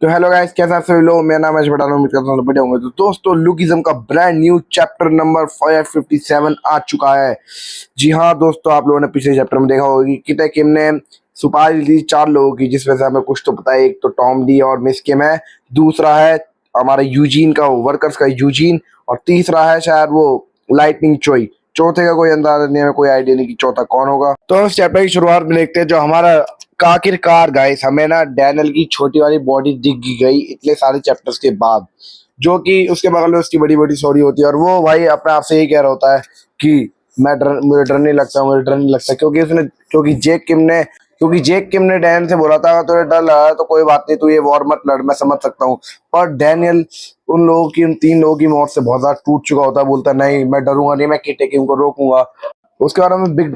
तो hello guys, कैसा आप सभी लोग। मेरा नाम है बटाना, उम्मीद करता हूँ बढ़िया होंगे। तो दोस्तों, लुकिज्म का ब्रांड न्यू चैप्टर नंबर 557 आ चुका है। जी हाँ दोस्तों, आप लोगों ने पिछले चैप्टर में देखा होगा कि किटे किम ने सुपारी दी 4 लोगों की, जिसमें से हमें कुछ तो पता है। एक तो टॉम डी और मिस किम है, दूसरा है हमारे यूजीन का, वर्कर्स का यूजीन, और तीसरा है शायद वो लाइटनिंग चोई। चौथे का कोई अंदाजा नहीं है, हमें कोई आइडिया नहीं कि चौथा कौन होगा। तो हम इस चैप्टर की शुरुआत में देखते हैं जो हमारा आखिरकार गाइस हमें ना डैनियल की छोटी वाली बॉडी दिख गई इतने सारे चैप्टर्स के बाद, जो कि उसके बगल में उसकी बड़ी बड़ी स्टोरी होती है। और वो भाई अपने आप से यही कह रहा होता है कि मुझे डर नहीं लगता, मुझे डर नहीं लगता, क्योंकि जेक किम ने डैनियल से बोला था अगर तुझे डर लगा है तो कोई बात नहीं, तू ये वॉर मत लड़, मैं समझ सकता हूँ। पर डैनियल उन 3 लोगों की मौत से बहुत ज्यादा टूट चुका होता है। बोलता नहीं, मैं डरूंगा नहीं, मैं किटे किम को रोकूंगा। उसके बारे में बिग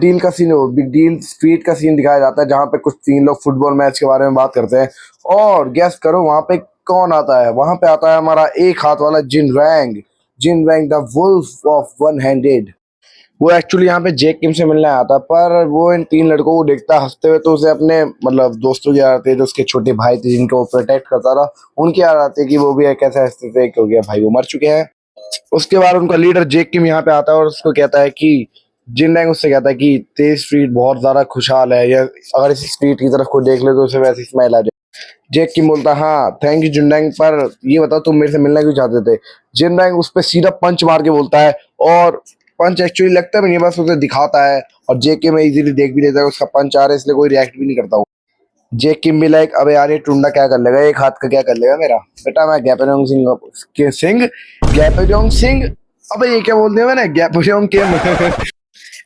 डील स्ट्रीट का सीन दिखाया जाता है, जहाँ पे कुछ 3 लोग फुटबॉल मैच के बारे में बात करते हैं। और गेस करो वहां पे कौन आता है। वहां पे आता है हमारा एक हाथ वाला जिन rang the wolf of one handed. वो एक्चुअली यहाँ पे जेक किम से मिलने आया था, पर वो इन 3 लड़कों को देखता हंसते हुए तो उसे अपने मतलब दोस्तों की याद आती है, जो उसके छोटे भाई थे जिनको वो प्रोटेक्ट करता था, उनकी याद आती है कि वो भी कैसे हंसते थे क्योंकि भाई वो मर चुके हैं। उसके बाद उनका लीडर जेक किम यहाँ पे आता है और उसको कहता है कि जिनडैंग उससे कहता है कि तेज स्ट्रीट बहुत ज्यादा खुशहाल है, या अगर इस स्ट्रीट की तरफ को देख ले तो उसे वैसी स्माइल आ जाए। जेक किम बोलता है हाँ थैंक यू जिनडैंग, पर ये बताओ तुम मेरे से मिलना क्यों चाहते थे। जिनडैंग उस पर सीधा पंच मार के बोलता है, और पंच एक्चुअली लगता भी नहीं, बस उसे दिखाता है। और जेक किम इजीली देख भी लेता है उसका पंच आ रहा है, इसलिए कोई रिएक्ट भी नहीं करता। जेक किम भी लाइक अबे यार ये टुंडा क्या कर लेगा, एक हाथ का क्या कर लेगा मेरा बेटा, मैं गैपेरोंग सिंह गैपेरोंग सिंह। अबे ये क्या बोल दिया मैंने, गैपेरोंग किम।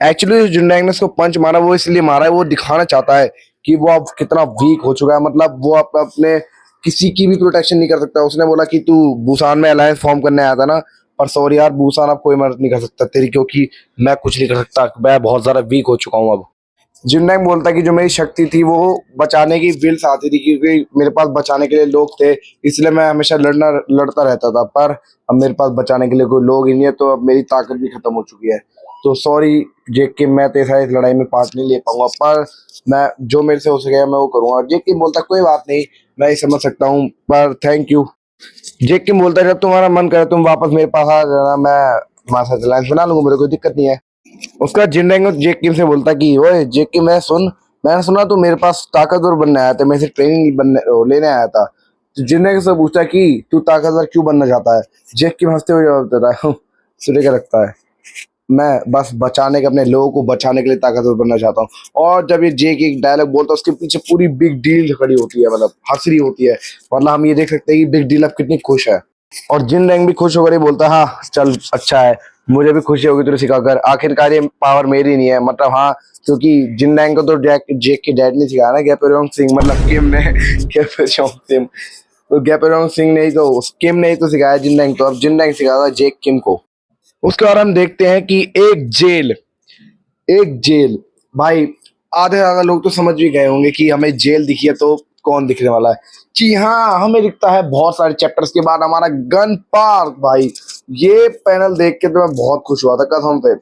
एक्चुअली जुंडैंग ने उसको पंच मारा, वो इसलिए मारा है, वो दिखाना चाहता है कि वो अब कितना वीक हो चुका है। मतलब वो अपने किसी की भी प्रोटेक्शन नहीं कर सकता। उसने बोला कि तू बुसान में अलायंस फॉर्म करने आया था ना, पर सॉरी यार बुसान अब कोई मदद नहीं कर सकता तेरी, क्योंकि मैं कुछ नहीं कर सकता, मैं बहुत ज्यादा वीक हो चुका हूँ अब। जिनडैंग बोलता कि जो मेरी शक्ति थी वो बचाने की विल से आती थी, क्योंकि मेरे पास बचाने के लिए लोग थे, इसलिए मैं हमेशा लड़ता रहता था। पर अब मेरे पास बचाने के लिए कोई लोग ही नहीं है, तो अब मेरी ताकत भी खत्म हो चुकी है। तो सॉरी जेक किम, मैं तेरे साथ इस लड़ाई में पार्ट नहीं ले पाऊंगा, पर मैं जो मेरे से हो सके मैं वो करूंगा। जेक किम बोलता कोई बात नहीं, मैं ये समझ सकता हूँ, पर थैंक यू। जेक किम बोलता जब तुम्हारा मन करे तुम वापस मेरे पास आ जाना, मैं तुम्हारे साथ अलायंस बना लूंगा, मेरे कोई दिक्कत नहीं है। उसका जिंडेंगो जेक किम से बोलता कि ओए जेक किम, मैंने सुना तू मेरे पास ताकतवर बनने आया था, मेरे से ट्रेनिंग लेने आया था। तो जिंडेंगो से पूछता कि तू ताकतवर क्यों बनना चाहता है। जेक किम हंसते हुए जवाब देता है सूर्य क्या रखता है, मैं बस अपने लोगों को बचाने के लिए ताकतवर बनना चाहता हूँ। और जब ये जेक एक डायलॉग बोलता है, उसके पीछे पूरी बिग डील खड़ी होती है, मतलब हंस रही होती है। मतलब हम ये देख सकते हैं कि बिग डील अब कितनी खुश है। और जिन रैंक भी खुश होकर ही बोलता है हाँ चल अच्छा है, मुझे भी खुशी होगी तुझे सिखाकर, आखिरकार ये पावर मेरी नहीं है। मतलब हाँ, क्योंकि जिन रैंक को तो जेक के डैड ने सिखाया ना, गैपेरोंग सिंह, मतलब किम ने गैपेरोंग सिंह, तो गैपेरोंग सिंह ने ही तो किम ने ही तो सिखाया जिन रैंक, तो अब जिन रैंक सिखाता जेक किम को। उसके बाद हम देखते हैं कि एक जेल भाई, आधे ज्यादा लोग तो समझ भी गए होंगे कि हमें जेल दिखी है तो कौन दिखने वाला है। जी हाँ, हमें दिखता है बहुत सारे चैप्टर्स के बाद हमारा गन पार्क भाई। ये पैनल देख के तो मैं बहुत खुश हुआ था कसम से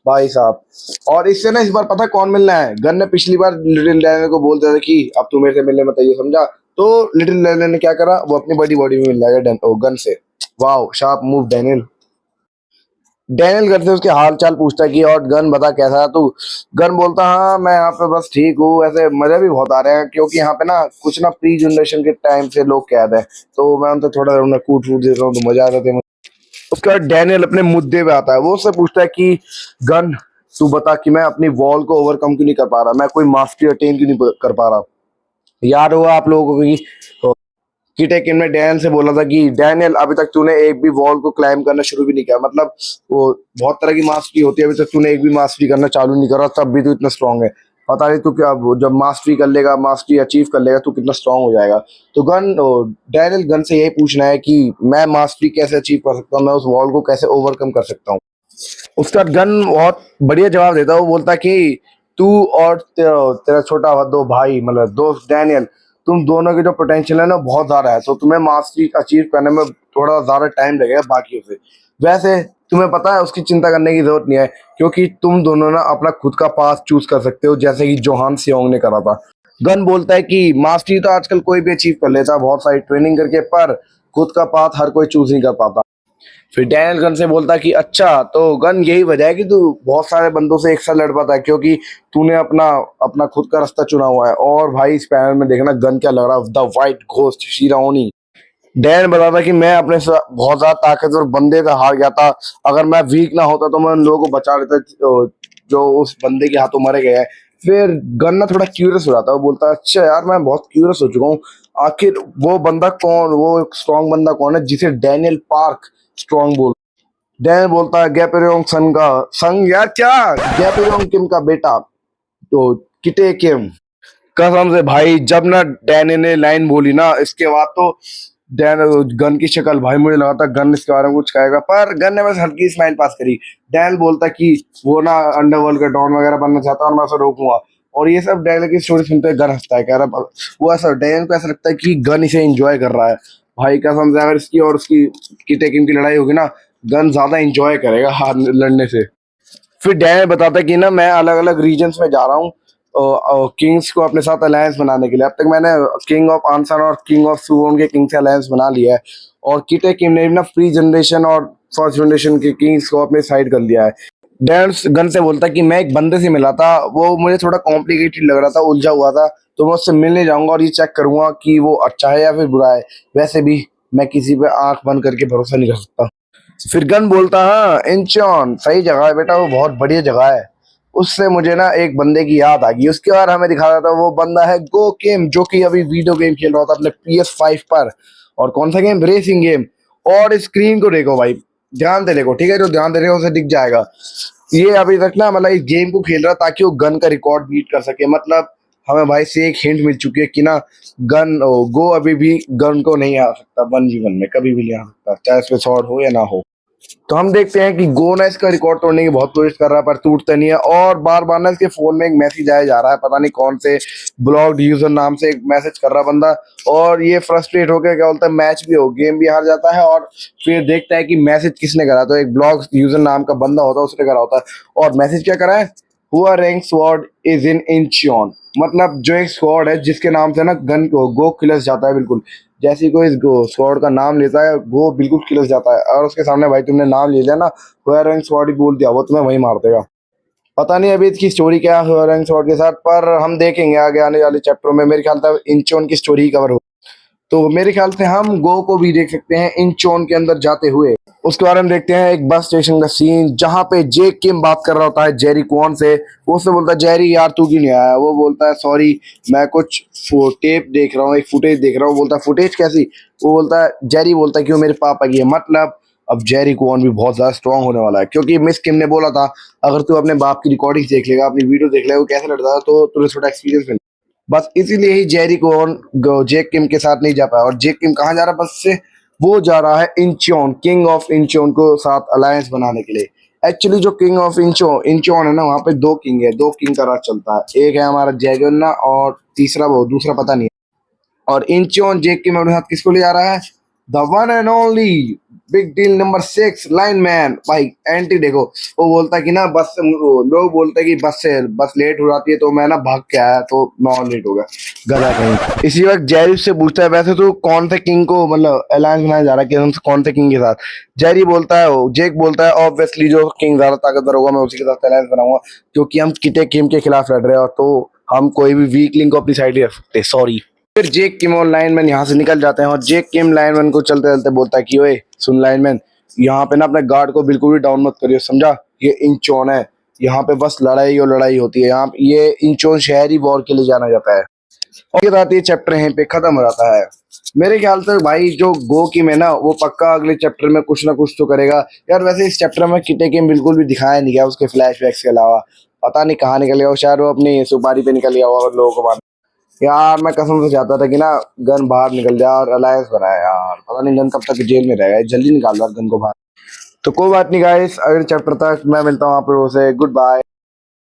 भाई साहब। और इससे ना इस बार पता कौन मिलना है। गन ने पिछली बार लिटिल डैनियल को बोल दिया था कि अब तू मेरे से मिलने मत आइए, समझा। तो लिटिल डैनियल ने क्या करा, वो अपनी बड़ी बॉडी में मिल जाएगा गन से। वाह शार्प मूव डैनियल। डैनियल घर से उसके हाल चाल पूछता है कि और गन बता कैसा है तू। गन बोलता हाँ मैं यहाँ पे बस ठीक हूँ, ऐसे मजे भी बहुत आ रहे हैं क्योंकि यहाँ पे ना कुछ ना प्री जनरेशन के टाइम से लोग कैद है, तो मैं उनसे थोड़ा उन्हें कूट फूट देता हूँ तो मजा आ रहा था। उसके बाद डैनियल अपने मुद्दे पे आता है, वो उससे पूछता है कि गन तू बता कि मैं अपनी वॉल को ओवरकम क्यों नहीं कर पा रहा, मैं कोई मास्टरी अटेन क्यों नहीं कर पा रहा। याद हुआ आप लोगों को कि कीटेकिन ने डैनियल से बोला था कि डैनियल अभी तक तूने एक भी वॉल को क्लाइम करना शुरू भी नहीं किया, मतलब वो बहुत तरह की मास्टरी होती है, अभी तक तूने एक भी मास्टरी करना चालू नहीं करा, तब भी तू इतना स्ट्रांग है। पता नहीं तू क्या जब मास्टरी कर लेगा, मास्टरी अचीव कर लेगा, तू कितना स्ट्रांग हो जाएगा। तो डैनियल गन से यही पूछना है कि मैं मास्टरी कैसे अचीव कर सकता हूँ, मैं उस वॉल को कैसे ओवरकम कर सकता हूँ। उसका गन बहुत बढ़िया जवाब देता है, वो बोलता कि तू और तेरा छोटा दो भाई मतलब दोस्त डैनियल, तुम दोनों के जो पोटेंशियल है ना बहुत ज्यादा है, तो तुम्हें मास्टरी अचीव करने में थोड़ा ज्यादा टाइम लगेगा बाकियों से। वैसे तुम्हें पता है उसकी चिंता करने की जरूरत नहीं है, क्योंकि तुम दोनों ना अपना खुद का पास चूज कर सकते हो, जैसे कि जोहान सियोंग ने करा था। गन बोलता है कि मास्टरी तो आजकल कोई भी अचीव कर लेता है बहुत सारी ट्रेनिंग करके, पर खुद का पाथ हर कोई चूज नहीं कर पाता। फिर डैनियल गन से बोलता है कि अच्छा तो गन यही वजह है कि तू बहुत सारे बंदों से एक साथ लड़ पाता है, क्योंकि तूने अपना अपना खुद का रास्ता चुना हुआ है। और भाई इस पैनल में देखना गन क्या लग रहा है, द वाइट घोस्ट शिराओनी। डैन बताता कि मैं अपने बहुत ज्यादा ताकतवर बंदे से हार गया था, अगर मैं वीक ना होता तो मैं उन लोगों को बचा लेता जो उस बंदे के हाथों मरे गए हैं। फिर गन्ना थोड़ा क्यूरियस हो जाता है, वो बोलता है अच्छा यार मैं बहुत क्यूरियस हो चुका हूँ, आखिर वो बंदा कौन, वो स्ट्रॉन्ग बंदा कौन है जिसे डैनियल पार्क स्ट्रॉन्ग बोल। डैनियल बोलता है गैपेरियोंग सन का संग, यार क्या, गैपेरियोंग किम का बेटा, तो किटे किम। कसम से भाई जब ना डैन ने लाइन बोली ना, इसके बाद तो डैन गन की शक्ल, भाई मुझे लगा था गन इसके बारे में कुछ कहेगा, पर गन ने बस हल्की स्माइल पास करी। डैन बोलता कि वो ना अंडरवर्ल्ड का डॉन वगैरह बनना चाहता है और मैं उसे रोकूंगा। और ये सब डैन की स्टोरी सुनते गन हंसता है, कह रहा वो ऐसा डैन को ऐसा लगता है कि गन इसे एंजॉय कर रहा है। भाई कसम से अगर इसकी और उसकी किटे किम की लड़ाई होगी ना, गन ज्यादा एंजॉय करेगा हार लड़ने से। फिर डैन बताता है कि ना मैं अलग अलग रीजन्स में जा रहा हूँ किंग्स को अपने साथ अलायंस बनाने के लिए। अब तक मैंने किंग ऑफ आंसन और किंग ऑफ सुवोन के किंग से अलायंस बना लिया है, और किटे किम ने भी ना फ्री जनरेशन और फर्स्ट जनरेशन के किंग्स को अपने साइड कर लिया है। डैन गन से बोलता है कि मैं एक बंदे से मिला था, वो मुझे थोड़ा कॉम्प्लिकेटेड लग रहा था, उलझा हुआ था, तो मैं उससे मिलने जाऊंगा और ये चेक करूंगा कि वो अच्छा है या फिर बुरा है। वैसे भी मैं किसी पे आंख बंद करके भरोसा नहीं कर सकता। फिर गन बोलता हाँ इंचॉन सही जगह है बेटा, वो बहुत बढ़िया जगह है। उससे मुझे ना एक बंदे की याद आ गई, उसके बाद हमें दिखा रहा था वो बंदा है गो किम, जो कि अभी वीडियो गेम खेल रहा था अपने PS5 पर। और कौन सा गेम, रेसिंग गेम। और स्क्रीन को देखो भाई, ध्यान से देखो, ठीक है, जो ध्यान दे रहे हो उसे दिख जाएगा। ये अभी तक ना मतलब इस गेम को खेल रहा ताकि वो गन का रिकॉर्ड बीट कर सके। मतलब हमें भाई से एक हिंट मिल चुकी है कि ना गन गो अभी भी गन को नहीं आ सकता 1v1 में, कभी भी नहीं आ सकता, चाहे उसमें शॉट हो या ना हो। तो हम देखते हैं कि गो ना इसका रिकॉर्ड तोड़ने की बहुत कोशिश कर रहा है, पर टूटता नहीं है। और बार बार ना इसके फोन में एक मैसेज आया जा रहा है, पता नहीं कौन से ब्लॉग्ड यूजर नाम से एक मैसेज कर रहा बंदा। और ये फ्रस्ट्रेट होकर क्या बोलता है, मैच भी हो, गेम भी हार जाता है, और फिर देखता है कि मैसेज किसने करा। तो एक ब्लॉग यूजर नाम का बंदा होता है, उसने करा होता है। और मैसेज क्या करा है, हुआ रैंक स्वॉर्ड इज इन इंचियन, मतलब जो एक स्वॉर्ड है जिसके नाम से ना गन को गो खिलस जाता है बिल्कुल। जैसे ही कोई इस स्वॉर्ड का नाम लेता है वो बिल्कुल खिलस जाता है, और उसके सामने भाई तुमने नाम ले लिया ना, हुआ रैंक स्वॉर्ड ही बोल दिया, वो तुम्हें वही मार देगा। पता नहीं अभी इसकी स्टोरी क्या है हुआ रैंक स्वॉर्ड के साथ, पर हम देखेंगे आगे आने वाले चैप्टर में। मेरे ख्याल से इंचोन की स्टोरी ही कवर हो, तो मेरे ख्याल से हम गो को भी देख सकते हैं इंचोन के अंदर जाते हुए। उसके बारे में देखते हैं एक बस स्टेशन का सीन, जहां पे जेक किम बात कर रहा होता है जेरी क्वान से। वो उससे बोलता है जेरी यार तू क्यों नहीं आया। वो बोलता है सॉरी मैं कुछ टेप देख रहा हूँ, एक फुटेज देख रहा हूँ। बोलता है फुटेज कैसी। वो बोलता है, जेरी बोलता है क्यों मेरे पापा की है। मतलब अब जेरी क्वान भी बहुत ज्यादा स्ट्रांग होने वाला है, क्योंकि मिस किम ने बोला था अगर तू अपने बाप की रिकॉर्डिंग देख लेगा, अपनी वीडियो देख लेगा वो कैसे लड़ता था, तो तुझे थोड़ा एक्सपीरियंस मिलेगा। बस इसीलिए ही जेरी को जेक किम के साथ नहीं जा पाया। और जेक किम कहाँ जा रहा है बस से, वो जा रहा है इंचियोन, किंग ऑफ इंचियोन को साथ अलायंस बनाने के लिए। एक्चुअली जो किंग ऑफ इंचियोन है ना, वहाँ पे दो किंग है, दो किंग का राज चलता है। एक है हमारा जैगोन्ना और तीसरा वो दूसरा पता नहीं है। और इंचियोन जेक किम अपने साथ किसको ले जा रहा है, the one and only big deal number 6 line man. भाई एंटी देखो, वो बोलता है कि ना बस से लोग बोलते हैं कि बस लेट हो जाती है, तो मैं ना भाग के आया तो मैं और लेट हो गया, गधा कहीं। इसी वक्त जेरी से पूछता है वैसे तो कौन से किंग को मतलब अलायंस बनाया जा रहा है, कि कौन से किंग के साथ। जेरी बोलता है, जेक बोलता है ऑब्वियसली जो किंग ज्यादा ताकतवर होगा मैं उसी के साथ अलायंस बनाऊंगा, क्योंकि हम किटे किम के खिलाफ लड़ रहे हैं, और तो हम कोई भी वीक लिंक को अपनी साइड ही रख सकते। सॉरी। फिर जेक किम और लाइनमैन यहाँ से निकल जाते हैं, और जेक किम लाइनमैन को चलते चलते बोलता है कि ओए सुन लाइनमैन, यहाँ पे ना अपने गार्ड को बिल्कुल भी डाउन मत करियो, समझा। ये इंचोन है, यहाँ पे बस लड़ाई और लड़ाई होती है। यहाँ ये इंचोन शहर ही वॉर के लिए जाना जाता है। और के साथ ये चैप्टर यहीं पे खत्म हो जाता है। मेरे ख्याल से भाई जो गो किम है ना, वो पक्का अगले चैप्टर में कुछ ना कुछ तो करेगा यार। वैसे इस चैप्टर में किटे किम बिल्कुल भी दिखाया नहीं गया, उसके फ्लैशबैक्स के अलावा। पता नहीं कहाँ निकल गया वो, शायद वो अपनी सुपारी पे निकल गया और लोगों को मार। यार मैं कसम से चाहता था कि ना गन बाहर निकल जाए और अलायंस बनाए यार, पता नहीं गन कब तक जेल में रहेगा, जल्दी निकाल रहा गन को बाहर। तो कोई बात नहीं गाइस, अगले चैप्टर तक मैं मिलता हूँ आप लोगों से। Good bye.